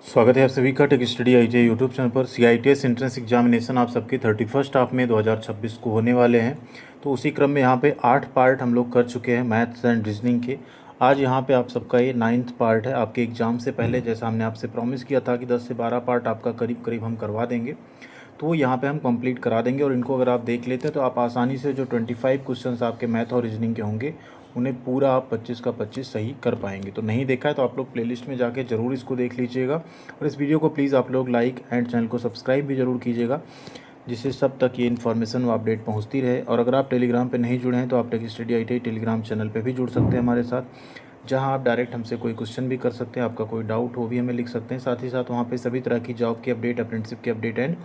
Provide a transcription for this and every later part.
स्वागत है आप सभी का tech study ITI YouTube channel पर। सीआईटीएस एंट्रेंस एग्जामिनेशन आप सबके 31 हाफ में 2026 को होने वाले हैं। तो उसी क्रम में यहाँ पे 8 पार्ट हम लोग कर चुके हैं मैथ्स एंड रीजनिंग के। आज यहाँ पे आप सबका ये 9th पार्ट है। आपके एग्ज़ाम से पहले जैसा हमने आपसे प्रॉमिस किया था कि 10 से 12 पार्ट आपका करीब करीब हम करवा देंगे, तो वो यहाँ पे हम कंप्लीट करा देंगे। और इनको अगर आप देख लेते हैं तो आप आसानी से जो 25 क्वेश्चंस आपके मैथ और रीजनिंग के होंगे उन्हें पूरा आप 25 का 25 सही कर पाएंगे। तो नहीं देखा है तो आप लोग प्लेलिस्ट में जाके ज़रूर इसको देख लीजिएगा। और इस वीडियो को प्लीज़ आप लोग लाइक एंड चैनल को सब्सक्राइब भी ज़रूर कीजिएगा, जिससे सब तक ये इन्फॉर्मेशन व अपडेट पहुँचती रहे। और अगर आप टेलीग्राम पर नहीं जुड़े हैं तो आप tech study ITI Telegram channel पर भी जुड़ सकते हैं हमारे साथ, जहां आप डायरेक्ट हमसे कोई क्वेश्चन भी कर सकते हैं। आपका कोई डाउट हो भी हमें लिख सकते हैं। साथ ही साथ वहाँ पे सभी तरह की जॉब की अपडेट, अप्रेंटिसशिप की अपडेट एंड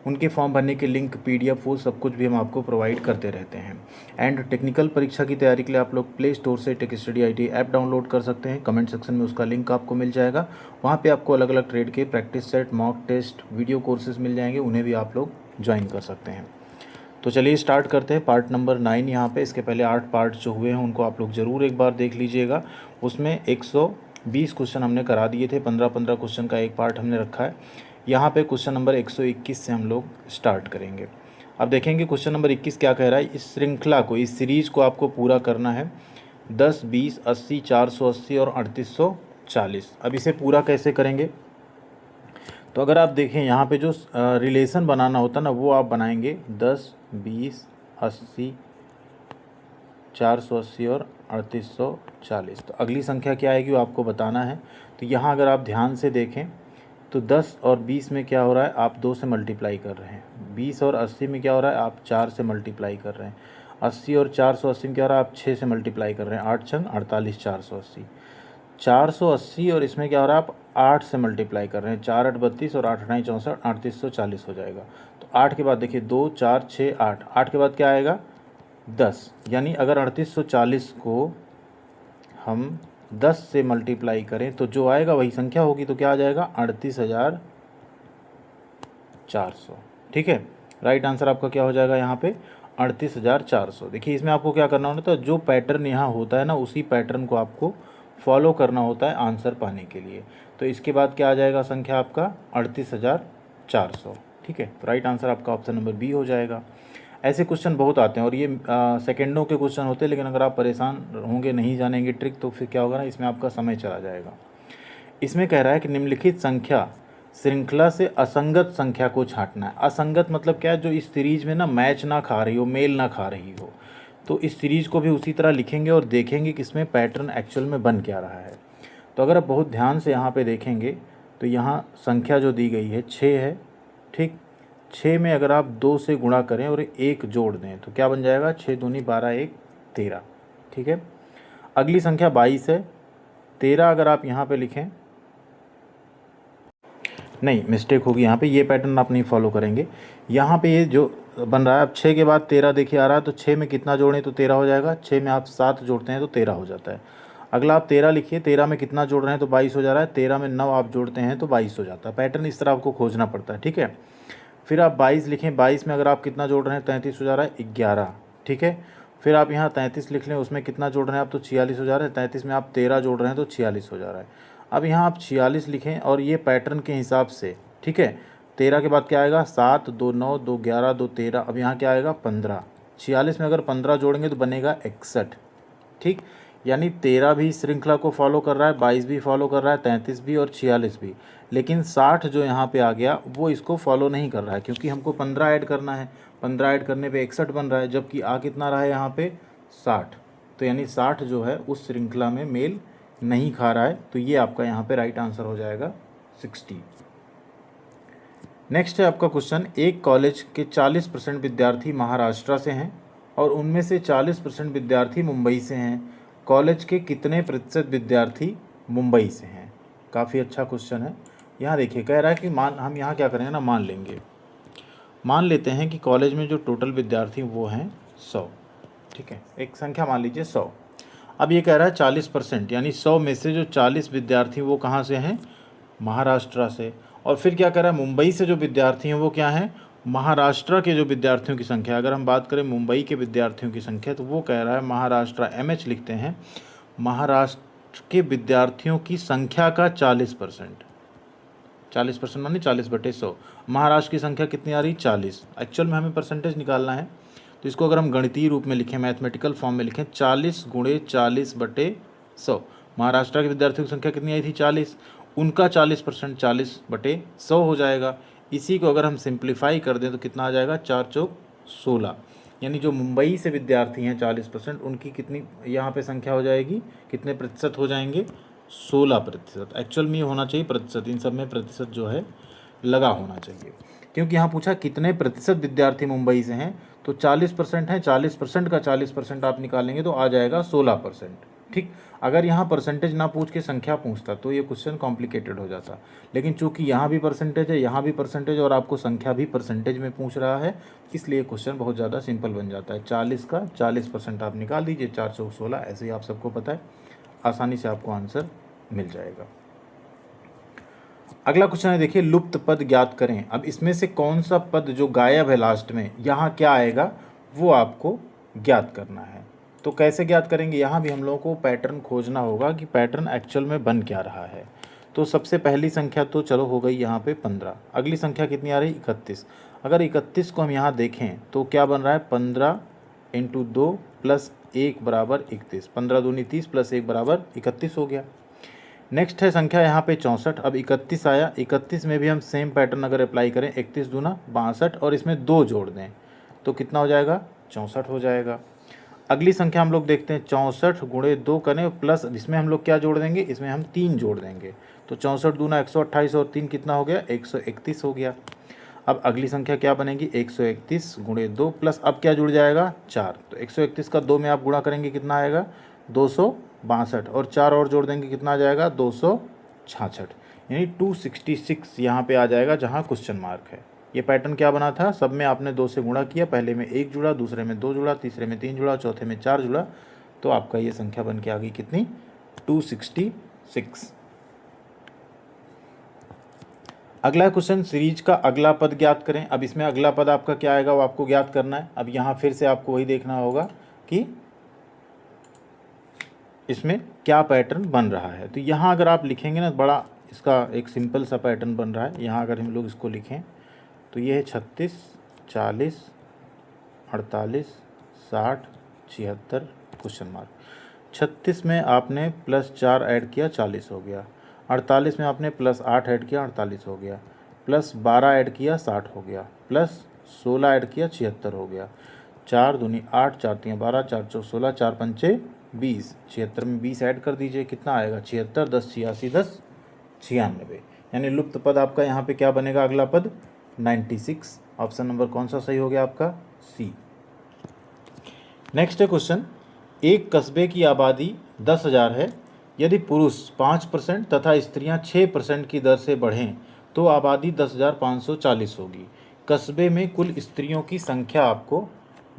उनके फॉर्म भरने के लिंक, पीडीएफ, वो सब कुछ भी हम आपको प्रोवाइड करते रहते हैं। एंड टेक्निकल परीक्षा की तैयारी के लिए आप लोग प्ले स्टोर से tech study ITI app download कर सकते हैं। कमेंट सेक्शन में उसका लिंक आपको मिल जाएगा। वहाँ पे आपको अलग अलग ट्रेड के practice set, mock test, video courses मिल जाएंगे, उन्हें भी आप लोग ज्वाइन कर सकते हैं। तो चलिए स्टार्ट करते हैं पार्ट नंबर 9 यहाँ पे। इसके पहले 8 पार्ट जो हुए हैं उनको आप लोग ज़रूर एक बार देख लीजिएगा। उसमें 120 क्वेश्चन हमने करा दिए थे, 15-15 क्वेश्चन का एक पार्ट हमने रखा है। यहाँ पे क्वेश्चन नंबर 121 से हम लोग स्टार्ट करेंगे। अब देखेंगे क्वेश्चन नंबर 21 क्या कह रहा है। इस श्रृंखला को, इस सीरीज़ को आपको पूरा करना है 10, 20, 80, 480 और 3840। अब इसे पूरा कैसे करेंगे, तो अगर आप देखें यहाँ पे जो रिलेशन बनाना होता है ना, वो आप बनाएंगे 10, 20, 80, 480 और 3840। तो अगली संख्या क्या आएगी वो आपको बताना है। तो यहाँ अगर आप ध्यान से देखें तो 10 और 20 में क्या हो रहा है, आप 2 से मल्टीप्लाई कर रहे हैं। 20 और 80 में क्या हो रहा है, आप 4 से मल्टीप्लाई कर रहे हैं। 80 और 480 में क्या हो रहा है, आप 6 से मल्टीप्लाई कर रहे हैं। 8 छंग 48, 480। 480 और इसमें क्या हो रहा है, आप 8 से मल्टीप्लाई कर रहे हैं। 4 8 32 और 8 9 64, 3840 हो जाएगा। तो 8 के बाद देखिए 2 4 6 8, 8 के बाद क्या आएगा 10। यानी अगर 3840 को हम 10 से मल्टीप्लाई करें तो जो आएगा वही संख्या होगी। तो क्या आ जाएगा 38,400। ठीक है, राइट आंसर आपका क्या हो जाएगा यहाँ पे 38,400। देखिए इसमें आपको क्या करना होता है, जो पैटर्न यहाँ होता है ना, उसी पैटर्न को आपको फॉलो करना होता है आंसर पाने के लिए। तो इसके बाद क्या आ जाएगा संख्या आपका 38,400। ठीक है, तो राइट आंसर आपका ऑप्शन नंबर बी हो जाएगा। ऐसे क्वेश्चन बहुत आते हैं और ये सेकेंडों के क्वेश्चन होते हैं, लेकिन अगर आप परेशान होंगे, नहीं जानेंगे ट्रिक, तो फिर क्या होगा ना, इसमें आपका समय चला जाएगा। इसमें कह रहा है कि निम्नलिखित संख्या श्रृंखला से असंगत संख्या को छांटना है। असंगत मतलब क्या है, जो इस सीरीज में ना मैच ना खा रही हो, मेल ना खा रही हो। तो इस सीरीज को भी उसी तरह लिखेंगे और देखेंगे कि इसमें पैटर्न एक्चुअल में बन क्या रहा है। तो अगर आप बहुत ध्यान से यहाँ पे देखेंगे तो यहाँ संख्या जो दी गई है 6 है। ठीक, 6 में अगर आप 2 से गुणा करें और 1 जोड़ दें तो क्या बन जाएगा, 6 दूनी 12, 1 13। ठीक है, अगली संख्या 22 है। 13 अगर आप यहाँ पे लिखें, नहीं मिस्टेक होगी यहाँ पे, ये पैटर्न आप नहीं फॉलो करेंगे। यहाँ पे ये जो बन रहा है, अब 6 के बाद 13 देखिए आ रहा है, तो 6 में कितना जोड़ें तो 13 हो जाएगा। 6 में आप 7 जोड़ते हैं तो 13 हो जाता है। अगला आप 13 लिखिए, 13 में कितना जोड़ रहे हैं तो 22 हो जा रहा है। 13 में 9 आप जोड़ते हैं तो 22 हो जाता है। पैटर्न इस तरह आपको खोजना पड़ता है। ठीक है, फिर आप 22 लिखें, 22 में अगर आप कितना जोड़ रहे हैं 33 हो जा रहा है, 11। ठीक है, फिर आप यहाँ 33 लिख लें, उसमें कितना जोड़ रहे हैं आप तो 46 हो जा रहा है। 33 में आप 13 जोड़ रहे हैं तो 46 हो जा रहा है। अब यहाँ आप 46 लिखें और ये पैटर्न के हिसाब से, ठीक है, 13 के बाद क्या आएगा 7, 2 9, 2 11, 2 13। अब यहाँ क्या आएगा 15। 46 में अगर 15 जोड़ेंगे तो बनेगा 61। ठीक, यानी 13 भी श्रृंखला को फॉलो कर रहा है, 22 भी फॉलो कर रहा है, 33 भी और 46 भी। लेकिन 60 जो यहाँ पे आ गया वो इसको फॉलो नहीं कर रहा है, क्योंकि हमको 15 ऐड करना है। 15 ऐड करने पे 61 बन रहा है, जबकि आ कितना रहा है यहाँ पे 60। तो यानी 60 जो है उस श्रृंखला में मेल नहीं खा रहा है। तो ये आपका यहाँ पे राइट आंसर हो जाएगा 60। नेक्स्ट है आपका क्वेश्चन, एक कॉलेज के 40% विद्यार्थी महाराष्ट्र से हैं और उनमें से 40% विद्यार्थी मुंबई से हैं। कॉलेज के कितने प्रतिशत विद्यार्थी मुंबई से हैं। काफ़ी अच्छा क्वेश्चन है। यहाँ देखिए कह रहा है कि हम यहाँ क्या करेंगे ना, मान लेते हैं कि कॉलेज में जो टोटल विद्यार्थी वो हैं 100। ठीक है, एक संख्या मान लीजिए 100। अब ये कह रहा है 40%, यानी 100 में से जो 40 विद्यार्थी वो कहाँ से हैं, महाराष्ट्र से। और फिर क्या कह रहा है, मुंबई से जो विद्यार्थी हैं वो क्या हैं, महाराष्ट्र के जो विद्यार्थियों की संख्या। अगर हम बात करें मुंबई के विद्यार्थियों की संख्या तो वो कह रहा है महाराष्ट्र, MH लिखते हैं, महाराष्ट्र के विद्यार्थियों की संख्या का 40%। 40% माने 40/100। महाराष्ट्र की संख्या कितनी आ रही, 40। एक्चुअल में हमें परसेंटेज निकालना है, तो इसको अगर हम गणितीय रूप में लिखें, मैथमेटिकल फॉर्म में लिखें, 40 × 40/100। महाराष्ट्र के विद्यार्थियों की संख्या कितनी आई थी, 40। उनका 40% 40/100 हो जाएगा। इसी को अगर हम सिंप्लीफाई कर दें तो कितना आ जाएगा, 4 चौक 16। यानी जो मुंबई से विद्यार्थी हैं 40%, उनकी कितनी यहाँ पे संख्या हो जाएगी, कितने प्रतिशत हो जाएंगे, 16%। एक्चुअल में ये होना चाहिए प्रतिशत, इन सब में प्रतिशत जो है लगा होना चाहिए, क्योंकि यहाँ पूछा कितने प्रतिशत विद्यार्थी मुंबई से हैं, तो 40% है, 40% का 40% आप निकालेंगे तो आ जाएगा 16%। ठीक, अगर यहाँ परसेंटेज ना पूछ के संख्या पूछता तो ये क्वेश्चन कॉम्प्लिकेटेड हो जाता, लेकिन चूंकि यहाँ भी परसेंटेज है, यहाँ भी परसेंटेज, और आपको संख्या भी परसेंटेज में पूछ रहा है, इसलिए क्वेश्चन बहुत ज़्यादा सिंपल बन जाता है। 40 का 40% आप निकाल दीजिए, 4 चौक 16, ऐसे ही आप सबको पता है, आसानी से आपको आंसर मिल जाएगा। अगला क्वेश्चन है, देखिए, लुप्त पद ज्ञात करें। अब इसमें से कौन सा पद जो गायब है लास्ट में, यहाँ क्या आएगा वो आपको ज्ञात करना है। तो कैसे ज्ञात करेंगे, यहाँ भी हम लोगों को पैटर्न खोजना होगा कि पैटर्न एक्चुअल में बन क्या रहा है। तो सबसे पहली संख्या तो चलो हो गई यहाँ पे 15। अगली संख्या कितनी आ रही, 31। अगर 31 को हम यहाँ देखें तो क्या बन रहा है, 15 × 2 + 1 = 31। 15 दूनी 30 + 1 = 31 हो गया। नेक्स्ट है संख्या यहाँ पे 64। अब 31 आया, 31 में भी हम सेम पैटर्न अगर अप्लाई करें, 31 दूना 62 और इसमें 2 जोड़ दें तो कितना हो जाएगा, 64 हो जाएगा। अगली संख्या हम लोग देखते हैं, 64 × 2 करें प्लस इसमें हम लोग क्या जोड़ देंगे, इसमें हम 3 जोड़ देंगे, तो 64 दूना 128 और 3 कितना हो गया, 131 हो गया। अब अगली संख्या क्या बनेगी, 131 × 2 प्लस अब क्या जुड़ जाएगा, 4। तो 131 का 2 में आप गुणा करेंगे कितना आएगा, 262, और 4 और जोड़ देंगे कितना आ जाएगा, 266, यानी 266 यहाँ पे आ जाएगा जहाँ क्वेश्चन मार्क है। ये पैटर्न क्या बना था, सब में आपने 2 से गुणा किया, पहले में 1 जुड़ा, दूसरे में 2 जुड़ा, तीसरे में 3 जुड़ा, चौथे में 4 जुड़ा, तो आपका ये संख्या बन के आ गई कितनी, 266। अगला क्वेश्चन, सीरीज का अगला पद ज्ञात करें। अब इसमें अगला पद आपका क्या आएगा वो आपको ज्ञात करना है। अब यहाँ फिर से आपको वही देखना होगा कि इसमें क्या पैटर्न बन रहा है। तो यहाँ अगर आप लिखेंगे ना, बड़ा इसका एक सिंपल सा पैटर्न बन रहा है। यहाँ अगर हम लोग इसको लिखें तो ये है 36, 40, 48, 60, 76 क्वेश्चन मार्क। 36 में आपने +4 ऐड किया, 40 हो गया। 48 में आपने +8 ऐड किया, 48 हो गया। +12 ऐड किया, 60 हो गया। +16 ऐड किया, 76 हो गया। 4 दूनी 8, 4 तीन 12, 4 चौक 16, 4 पंचे 20। 76 में 20 ऐड कर दीजिए, कितना आएगा, 76, 10 86, 10 96। यानी लुप्त पद आपका यहाँ पे क्या बनेगा, अगला पद 96। ऑप्शन नंबर कौन सा सही हो गया आपका, सी। नेक्स्ट है क्वेश्चन, एक कस्बे की आबादी 10,000 है। यदि पुरुष 5% तथा स्त्रियां 6% की दर से बढ़ें तो आबादी 10,540 होगी। कस्बे में कुल स्त्रियों की संख्या आपको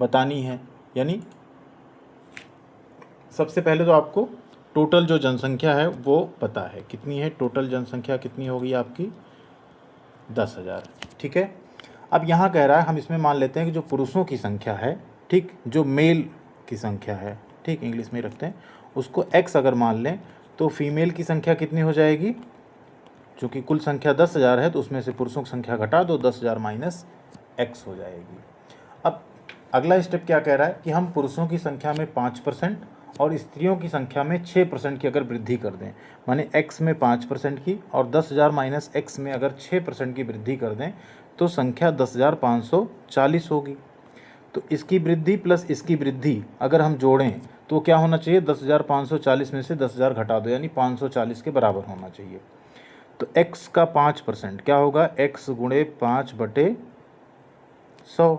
बतानी है। यानी सबसे पहले तो आपको टोटल जो जनसंख्या है वो पता है, कितनी है टोटल जनसंख्या, कितनी होगी आपकी, 10,000। ठीक है। अब यहाँ कह रहा है, हम इसमें मान लेते हैं कि जो पुरुषों की संख्या है, ठीक, जो मेल की संख्या है, ठीक, इंग्लिश में रखते हैं उसको x अगर मान लें, तो फीमेल की संख्या कितनी हो जाएगी, चूँकि कुल संख्या 10,000 है तो उसमें से पुरुषों की संख्या घटा दो, 10,000 - x हो जाएगी। अब अगला स्टेप क्या कह रहा है कि हम पुरुषों की संख्या में 5% और स्त्रियों की संख्या में 6% की अगर वृद्धि कर दें, माने x में 5% की और 10,000 - x में अगर 6% की वृद्धि कर दें तो संख्या 10,540 होगी। तो इसकी वृद्धि प्लस इसकी वृद्धि अगर हम जोड़ें तो क्या होना चाहिए, 10,540 में से 10,000 घटा दो, यानी 540 के बराबर होना चाहिए। तो x का 5% क्या होगा, x × 5/100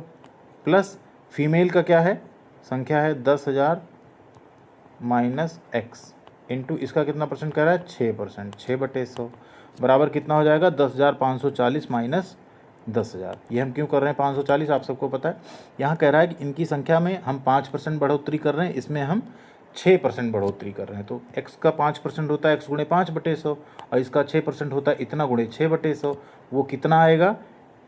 प्लस फीमेल का क्या है, संख्या है 10,000 - x इंटू इसका कितना परसेंट कह रहा है, 6%, 6/100 बराबर कितना हो जाएगा, 10,540 - 10,000। ये हम क्यों कर रहे हैं 540, आप सबको पता है। यहाँ कह रहा है कि इनकी संख्या में हम 5% बढ़ोतरी कर रहे हैं, इसमें हम 6% बढ़ोतरी कर रहे हैं। तो x का 5% होता है x × 5/100 और इसका 6% होता है इतना × 6/100। वो कितना आएगा,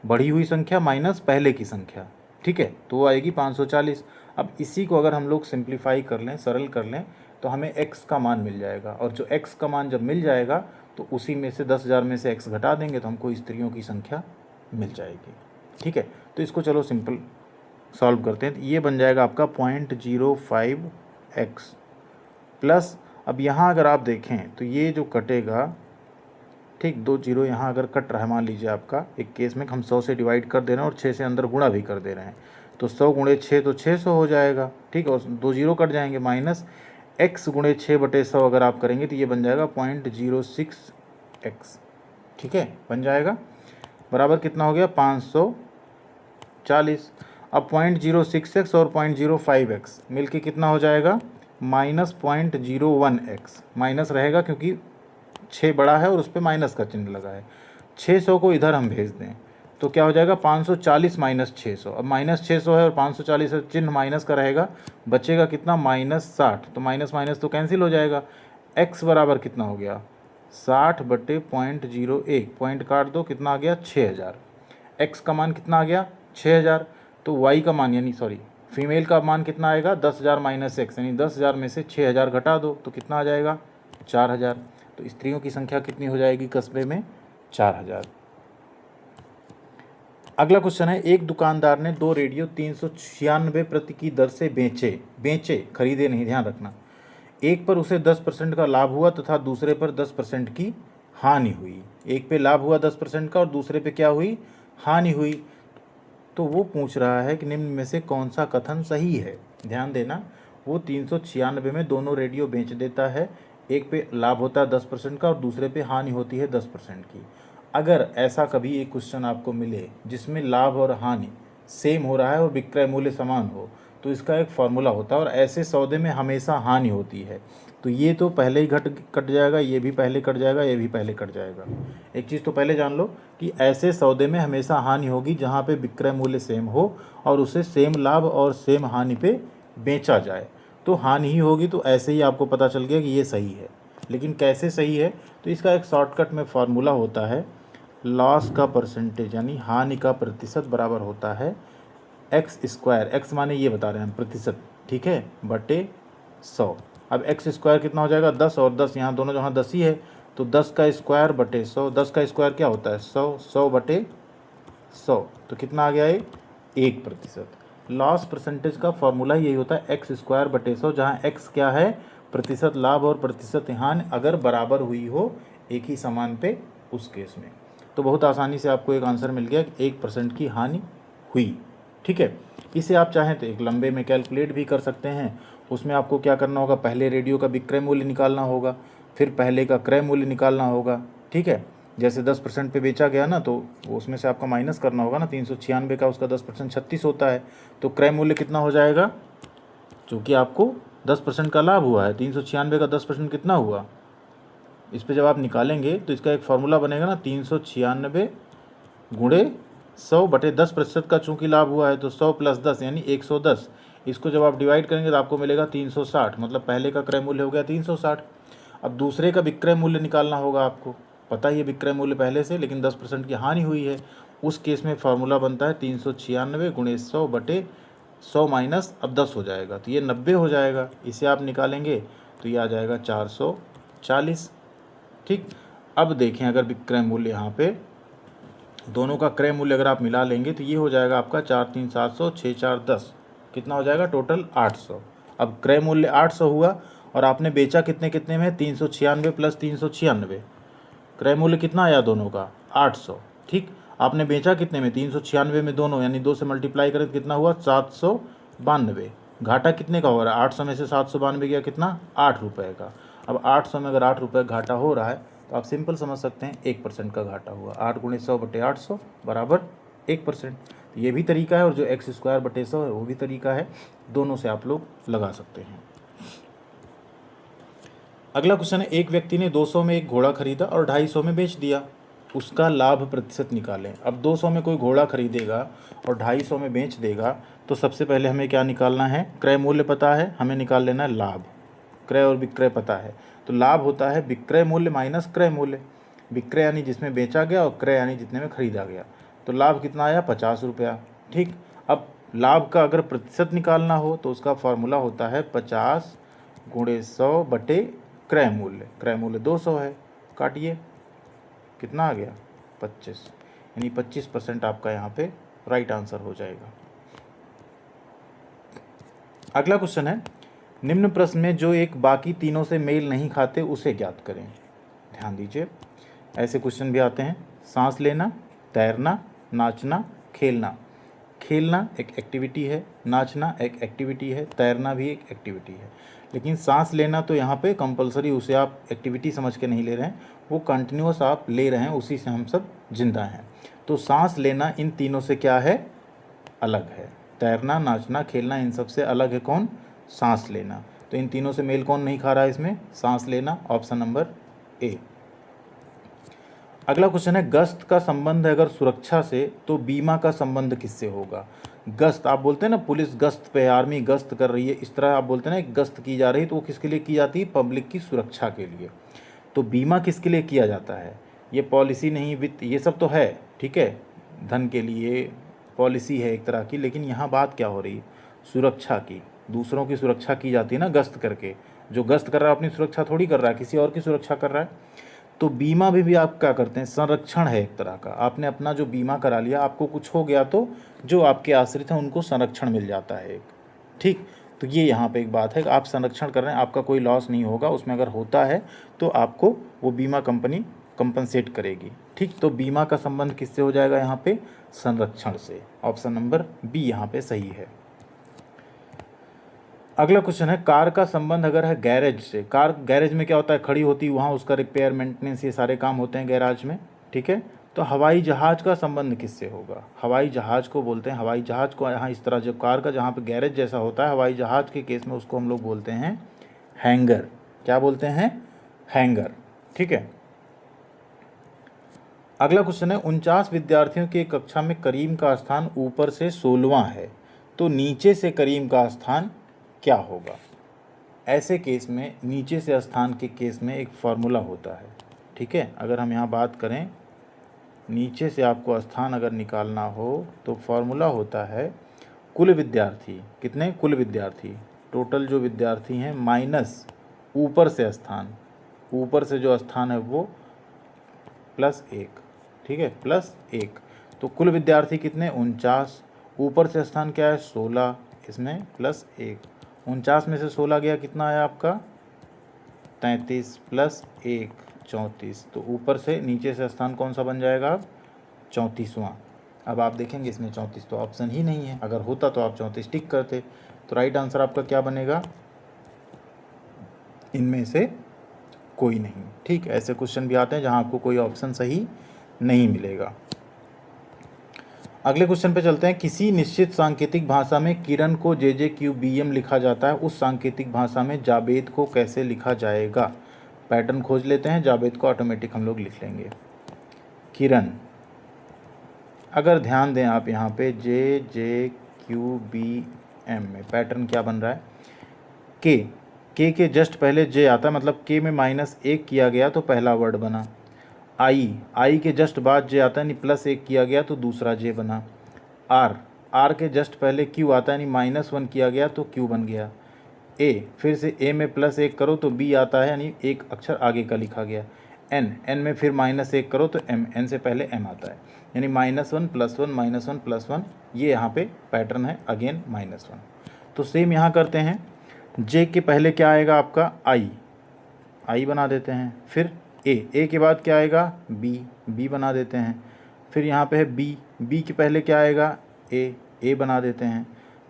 बढ़ी हुई संख्या माइनस पहले की संख्या, ठीक है, तो वो आएगी 540। अब इसी को अगर हम लोग सिंप्लीफाई कर लें, सरल कर लें, तो हमें x का मान मिल जाएगा, और जो x का मान जब मिल जाएगा तो उसी में से 10,000 में से x घटा देंगे तो हमको स्त्रियों की संख्या मिल जाएगी। ठीक है, तो इसको चलो सिंपल सॉल्व करते हैं। तो ये बन जाएगा आपका 0.05x प्लस, अब यहाँ अगर आप देखें तो ये जो कटेगा, ठीक, 2 जीरो यहाँ अगर कट रहा है, मान लीजिए आपका एक केस में हम 100 से डिवाइड कर दे रहे हैं और 6 से अंदर गुणा भी कर दे रहे हैं, तो 100 गुणे 6 तो 600 हो जाएगा। ठीक, और 2 जीरो कट जाएंगे, माइनस x गुणे 6/100 अगर आप करेंगे तो ये बन जाएगा 0.06x। ठीक है, बन जाएगा बराबर कितना हो गया 540। अब 0.06x और 0.05x मिलके कितना हो जाएगा -0.01x। माइनस रहेगा क्योंकि 6 बड़ा है और उस पर माइनस का चिन्ह लगा है। 600 को इधर हम भेज दें तो क्या हो जाएगा 540 माइनस 600। अब माइनस 600 है और 540 है, चिन्ह माइनस का रहेगा, बचेगा कितना -60। तो माइनस माइनस तो कैंसिल हो जाएगा। x बराबर कितना हो गया 60/0.01, पॉइंट काट दो, कितना आ गया 6000। x का मान कितना आ गया 6000, तो y का मान यानी सॉरी फीमेल का मान कितना आएगा 10,000 माइनस x, यानी 10,000 में से 6,000 घटा दो तो कितना आ जाएगा 4,000। तो स्त्रियों की संख्या कितनी हो जाएगी कस्बे में 4,000। अगला क्वेश्चन है, एक दुकानदार ने 2 रेडियो 396 प्रति की दर से बेचे, खरीदे नहीं, ध्यान रखना। एक पर उसे 10% का लाभ हुआ तथा दूसरे पर 10% की हानि हुई। एक पे लाभ हुआ 10% का और दूसरे पे क्या हुई, हानि हुई। तो वो पूछ रहा है कि निम्न में से कौन सा कथन सही है। ध्यान देना, वो 396 में दोनों रेडियो बेच देता है, एक पे लाभ होता है 10% का और दूसरे पे हानि होती है 10% की। अगर ऐसा कभी एक क्वेश्चन आपको मिले जिसमें लाभ और हानि सेम हो रहा है और विक्रय मूल्य समान हो, तो इसका एक फार्मूला होता है और ऐसे सौदे में हमेशा हानि होती है। तो ये तो पहले ही कट जाएगा, ये भी पहले कट जाएगा, ये भी पहले कट जाएगा। एक चीज़ तो पहले जान लो कि ऐसे सौदे में हमेशा हानि होगी जहाँ पे विक्रय मूल्य सेम हो और उसे सेम लाभ और सेम हानि पे बेचा जाए, तो हानि ही होगी। तो ऐसे ही आपको पता चल गया कि ये सही है। लेकिन कैसे सही है, तो इसका एक शॉर्टकट में फार्मूला होता है, लॉस का परसेंटेज यानी हानि का प्रतिशत बराबर होता है x², x माने ये बता रहे हैं हम प्रतिशत, ठीक है, बटे 100। अब x² कितना हो जाएगा 10 और 10, यहाँ दोनों जहाँ 10 ही है तो 10 का स्क्वायर बटे 100। 10 का स्क्वायर क्या होता है 100, 100 बटे 100, तो कितना आ गया ये 1%। लॉस परसेंटेज का फॉर्मूला यही होता है x² बटे 100, जहाँ x क्या है प्रतिशत लाभ और प्रतिशत हानि अगर बराबर हुई हो एक ही समान पे उस केस में। तो बहुत आसानी से आपको एक आंसर मिल गया कि 1% की हानि हुई। ठीक है, इसे आप चाहें तो एक लंबे में कैलकुलेट भी कर सकते हैं। उसमें आपको क्या करना होगा, पहले रेडियो का विक्रय मूल्य निकालना होगा, फिर पहले का क्रय मूल्य निकालना होगा। ठीक है, जैसे 10% पे बेचा गया ना, तो उसमें से आपका माइनस करना होगा ना, 396 का उसका 10% 36 होता है, तो क्रय मूल्य कितना हो जाएगा, चूँकि आपको 10% का लाभ हुआ है, 396 का 10% कितना हुआ, इस पर जब आप निकालेंगे तो इसका एक फार्मूला बनेगा ना, 396 गुणे 100 बटे 10% का चूँकि लाभ हुआ है तो 100 + 10 यानी 110। इसको जब आप डिवाइड करेंगे तो आपको मिलेगा 360, मतलब पहले का क्रय मूल्य हो गया 360। अब दूसरे का विक्रय मूल्य निकालना होगा, आपको पता ही है विक्रय मूल्य पहले से, लेकिन 10% की हानि हुई है। उस केस में फार्मूला बनता है 396 गुणे 100 बटे 100 माइनस अब 10 हो जाएगा, तो ये 90 हो जाएगा। इसे आप निकालेंगे तो ये आ जाएगा 440। ठीक, अब देखें अगर विक्रय मूल्य यहाँ पे दोनों का क्रय मूल्य अगर आप मिला लेंगे तो ये हो जाएगा आपका 4 3 700 6 4 10, कितना हो जाएगा टोटल 800। अब क्रय मूल्य 800 हुआ और आपने बेचा कितने कितने में 396 + 396, क्रय मूल्य कितना आया दोनों का 800। ठीक, आपने बेचा कितने में 396 में दोनों, यानी 2 से मल्टीप्लाई करें तो कितना हुआ 792। घाटा कितने का हो रहा है, 800 में से 792 गया कितना 8 रुपये का। अब 800 में अगर 8 रुपये घाटा हो रहा है तो आप सिंपल समझ सकते हैं 1% का घाटा हुआ। 8 गुणे 100 बटे 800 बराबर 1%। ये भी तरीका है और जो x² बटे 100 है वो भी तरीका है, दोनों से आप लोग लगा सकते हैं। अगला क्वेश्चन है, एक व्यक्ति ने 200 में एक घोड़ा खरीदा और 250 में बेच दिया, उसका लाभ प्रतिशत निकालें। अब 200 में कोई घोड़ा खरीदेगा और 250 में बेच देगा, तो सबसे पहले हमें क्या निकालना है, क्रय मूल्य पता है, हमें निकाल लेना है लाभ। क्रय और विक्रय पता है, तो लाभ होता है विक्रय मूल्य माइनस क्रय मूल्य। विक्रय यानी जिसमें बेचा गया और क्रय यानी जितने में खरीदा गया, तो लाभ कितना आया 50 रुपया। ठीक, अब लाभ का अगर प्रतिशत निकालना हो तो उसका फार्मूला होता है 50 गुणे 100 बटे क्रय मूल्य। क्रय मूल्य 200 है, काटिए, कितना आ गया 25, यानी 25% आपका यहाँ पे राइट आंसर हो जाएगा। अगला क्वेश्चन है, निम्न प्रश्न में जो एक बाकी तीनों से मेल नहीं खाते उसे ज्ञात करें। ध्यान दीजिए, ऐसे क्वेश्चन भी आते हैं। सांस लेना, तैरना, नाचना, खेलना। खेलना एक एक्टिविटी है, नाचना एक एक्टिविटी है, तैरना भी एक एक्टिविटी है। लेकिन सांस लेना तो यहाँ पे कंपलसरी, उसे आप एक्टिविटी समझ के नहीं ले रहे हैं, वो कंटिन्यूस आप ले रहे हैं, उसी से हम सब जिंदा हैं। तो सांस लेना इन तीनों से क्या है, अलग है। तैरना, नाचना, खेलना, इन सब से अलग है कौन, सांस लेना। तो इन तीनों से मेल कौन नहीं खा रहा है इसमें, सांस लेना, ऑप्शन नंबर ए। अगला क्वेश्चन है, गश्त का संबंध अगर सुरक्षा से तो बीमा का संबंध किससे होगा। गश्त आप बोलते हैं ना, पुलिस गश्त पे, आर्मी गश्त कर रही है, इस तरह आप बोलते हैं ना गश्त की जा रही है, तो वो किसके लिए की जाती है, पब्लिक की सुरक्षा के लिए। तो बीमा किसके लिए किया जाता है, ये पॉलिसी नहीं, वित्त, ये सब तो है, ठीक है, धन के लिए पॉलिसी है एक तरह की, लेकिन यहाँ बात क्या हो रही है, सुरक्षा की। दूसरों की सुरक्षा की जाती है ना गश्त करके। जो गश्त कर रहा है अपनी सुरक्षा थोड़ी कर रहा है, किसी और की सुरक्षा कर रहा है। तो बीमा भी आप क्या करते हैं, संरक्षण है एक तरह का। आपने अपना जो बीमा करा लिया, आपको कुछ हो गया तो जो आपके आश्रित हैं उनको संरक्षण मिल जाता है एक, ठीक। तो ये यहाँ पे एक बात है कि आप संरक्षण कर रहे हैं, आपका कोई लॉस नहीं होगा उसमें, अगर होता है तो आपको वो बीमा कंपनी कंपनसेट करेगी, ठीक। तो बीमा का संबंध किससे हो जाएगा यहाँ पे, संरक्षण से। ऑप्शन नंबर बी यहाँ पे सही है। अगला क्वेश्चन है, कार का संबंध अगर है गैरेज से। कार गैरेज में क्या होता है, खड़ी होती है, वहाँ उसका रिपेयर, मेंटेनेंस, ये सारे काम होते हैं गैराज में, ठीक है। तो हवाई जहाज़ का संबंध किससे होगा, हवाई जहाज़ को बोलते हैं, हवाई जहाज़ को यहाँ इस तरह, जो कार का जहाँ पे गैरेज जैसा होता है, हवाई जहाज़ के केस में उसको हम लोग बोलते हैं हैंगर। क्या बोलते हैं, हैंगर, ठीक है। अगला क्वेश्चन है, 49 विद्यार्थियों की कक्षा में करीम का स्थान ऊपर से 16वां है, तो नीचे से करीम का स्थान क्या होगा। ऐसे केस में नीचे से स्थान के केस में एक फार्मूला होता है, ठीक है। अगर हम यहाँ बात करें, नीचे से आपको स्थान अगर निकालना हो तो फार्मूला होता है कुल विद्यार्थी, कितने, कुल विद्यार्थी, टोटल जो विद्यार्थी हैं, माइनस ऊपर से स्थान, ऊपर से जो स्थान है वो +1, ठीक है, +1। तो कुल विद्यार्थी कितने, 49, ऊपर से स्थान क्या है 16, इसमें +1, 49 में से 16 गया, कितना आया आपका 33, +1 34। तो ऊपर से नीचे से स्थान कौन सा बन जाएगा, 34वां। अब आप देखेंगे इसमें 34 तो ऑप्शन ही नहीं है, अगर होता तो आप 34 टिक करते। तो राइट आंसर आपका क्या बनेगा, इनमें से कोई नहीं, ठीक। ऐसे क्वेश्चन भी आते हैं जहां आपको कोई ऑप्शन सही नहीं मिलेगा। अगले क्वेश्चन पे चलते हैं, किसी निश्चित सांकेतिक भाषा में किरण को JJQBM लिखा जाता है, उस सांकेतिक भाषा में जावेद को कैसे लिखा जाएगा। पैटर्न खोज लेते हैं, जावेद को ऑटोमेटिक हम लोग लिख लेंगे। किरण, अगर ध्यान दें आप यहाँ पे JJQBM में पैटर्न क्या बन रहा है, के जस्ट पहले जे आता है, मतलब के में -1 किया गया तो पहला वर्ड बना। आई के जस्ट बाद जे आता है, यानी +1 किया गया तो दूसरा जे बना। आर के जस्ट पहले क्यू आता है, यानी -1 किया गया तो क्यू बन गया। ए, फिर से ए में +1 करो तो बी आता है, यानी एक अक्षर आगे का लिखा गया। एन में फिर -1 करो तो एम, एन से पहले एम आता है, यानी -1 +1 -1 +1, ये यहाँ पे पैटर्न है, अगेन -1। तो सेम यहाँ करते हैं, जे के पहले क्या आएगा आपका, आई बना देते हैं। फिर ए के बाद क्या आएगा, बी बना देते हैं। फिर यहाँ पे है बी के पहले क्या आएगा, ए बना देते हैं।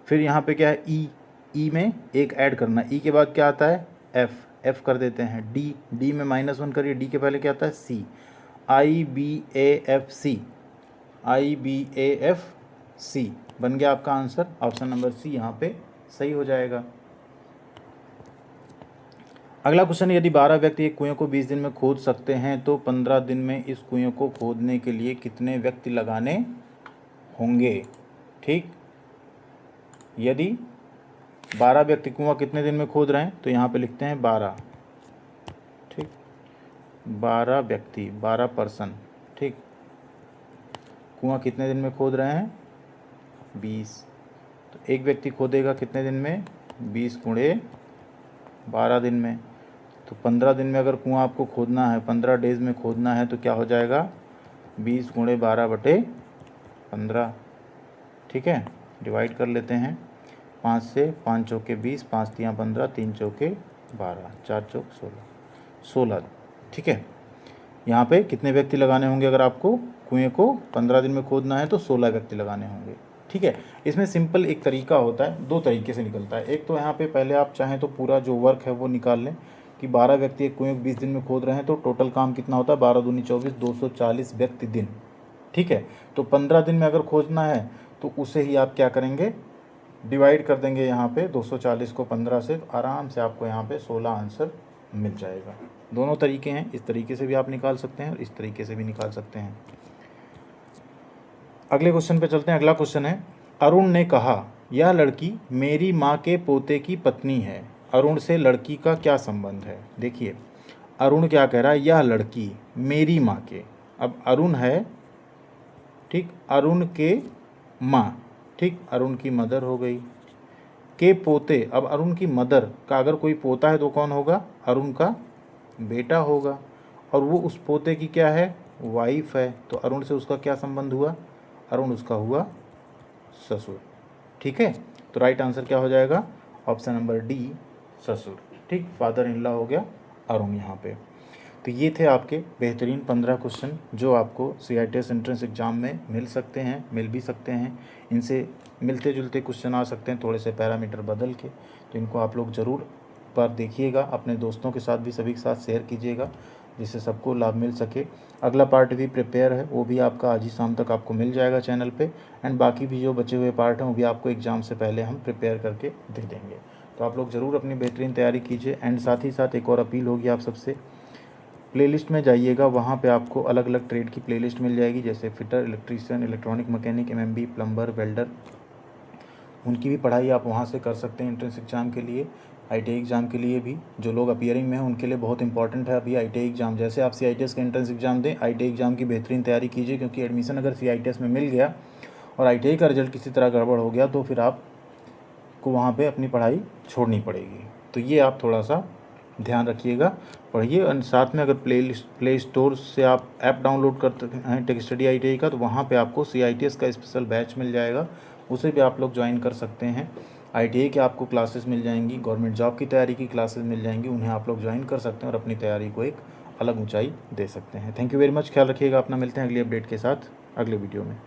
फिर यहाँ पे क्या है, ई में एक ऐड करना, ई के बाद क्या आता है, एफ कर देते हैं। डी में -1 करिए, डी के पहले क्या आता है, सी। IBAFC बन गया आपका आंसर, ऑप्शन नंबर सी यहाँ पे सही हो जाएगा। अगला क्वेश्चन, यदि 12 व्यक्ति एक कुएं को 20 दिन में खोद सकते हैं तो 15 दिन में इस कुएं को खोदने के लिए कितने व्यक्ति लगाने होंगे, ठीक। यदि 12 व्यक्ति कुआं कितने दिन में खोद रहे हैं, तो यहाँ पे लिखते हैं 12, ठीक, 12 व्यक्ति, 12 पर्सन, ठीक। कुआं कितने दिन में खोद रहे हैं, 20। तो एक व्यक्ति खोदेगा कितने दिन में, 20 × 12 दिन में। तो तो 15 दिन में अगर कुआं आपको खोदना है, 15 डेज़ में खोदना है, तो क्या हो जाएगा 20 × 12/15। ठीक है, डिवाइड कर लेते हैं 5 से, 5 चौके 20, 5 तियाँ 15, 3 चौके 12, 4 चौक 16। ठीक है, यहाँ पे कितने व्यक्ति लगाने होंगे? अगर आपको कुएं को 15 दिन में खोदना है तो 16 व्यक्ति लगाने होंगे। ठीक है, इसमें सिंपल एक तरीका होता है, 2 तरीके से निकलता है। एक तो यहाँ पे पहले आप चाहें तो पूरा जो वर्क है वो निकाल लें कि 12 व्यक्ति एक कुएं को 20 दिन में खोद रहे हैं, तो टोटल काम कितना होता है? 12 दूनी 24, 240 व्यक्ति दिन। ठीक है, तो 15 दिन में अगर खोजना है तो उसे ही आप क्या करेंगे? डिवाइड कर देंगे यहाँ पे 240 को 15 से, आराम से आपको यहाँ पे 16 आंसर मिल जाएगा। दोनों तरीके हैं, इस तरीके से भी आप निकाल सकते हैं और इस तरीके से भी निकाल सकते हैं। अगले क्वेश्चन पे चलते हैं। अगला क्वेश्चन है, अरुण ने कहा यह लड़की मेरी माँ के पोते की पत्नी है। अरुण से लड़की का क्या संबंध है? देखिए, अरुण क्या कह रहा है? यह लड़की मेरी माँ के, अब अरुण है, ठीक, अरुण के माँ, ठीक, अरुण की मदर हो गई, के पोते, अब अरुण की मदर का अगर कोई पोता है तो कौन होगा? अरुण का बेटा होगा, और वो उस पोते की क्या है? वाइफ है। तो अरुण से उसका क्या संबंध हुआ? अरुण उसका हुआ ससुर। ठीक है, तो राइट आंसर क्या हो जाएगा? ऑप्शन नंबर डी, ससुर। ठीक, फादर इन लॉ हो गया अरुण यहाँ पे। तो ये थे आपके बेहतरीन 15 क्वेश्चन जो आपको CITS एंट्रेंस एग्ज़ाम में मिल सकते हैं, मिल भी सकते हैं। इनसे मिलते जुलते क्वेश्चन आ सकते हैं, थोड़े से पैरामीटर बदल के। तो इनको आप लोग ज़रूर पर देखिएगा, अपने दोस्तों के साथ भी सभी के साथ शेयर कीजिएगा, जिससे सबको लाभ मिल सके। अगला पार्ट भी प्रिपेयर है, वो भी आपका आज ही शाम तक आपको मिल जाएगा चैनल पे, एंड बाकी भी जो बचे हुए पार्ट हैं वो भी आपको एग्ज़ाम से पहले हम प्रिपेयर करके दे देंगे। तो आप लोग ज़रूर अपनी बेहतरीन तैयारी कीजिए। एंड साथ ही साथ एक और अपील होगी आप सबसे, प्लेलिस्ट में जाइएगा, वहाँ पे आपको अलग अलग ट्रेड की प्लेलिस्ट मिल जाएगी, जैसे fitter, electrician, electronic mechanic, MMB, plumber, welder, उनकी भी पढ़ाई आप वहाँ से कर सकते हैं एंट्रेंस एग्ज़ाम के लिए। ITI एग्ज़ाम के लिए भी जो लोग अपीयरिंग में हैं उनके लिए बहुत इंपॉर्टेंट है अभी ITI एग्ज़ाम। जैसे आप CITS का एंट्रेंस एग्ज़ाम दें, ITI एग्ज़ाम की बेहतरीन तैयारी कीजिए, क्योंकि एडमिशन अगर CITS में मिल गया और ITI का रिजल्ट किसी तरह गड़बड़ हो गया तो फिर आपको वहाँ पर अपनी पढ़ाई छोड़नी पड़ेगी। तो ये आप थोड़ा सा ध्यान रखिएगा, पढ़िए। और साथ में अगर प्ले स्टोर से आप ऐप डाउनलोड करते हैं टेक स्टडी ITI का, तो वहाँ पे आपको CITS का स्पेशल बैच मिल जाएगा, उसे भी आप लोग ज्वाइन कर सकते हैं। ITI के आपको क्लासेस मिल जाएंगी, गवर्नमेंट जॉब की तैयारी की क्लासेस मिल जाएंगी, उन्हें आप लोग ज्वाइन कर सकते हैं और अपनी तैयारी को एक अलग ऊंचाई दे सकते हैं। थैंक यू वेरी मच, ख्याल रखिएगा अपना। मिलते हैं अगली अपडेट के साथ अगले वीडियो में।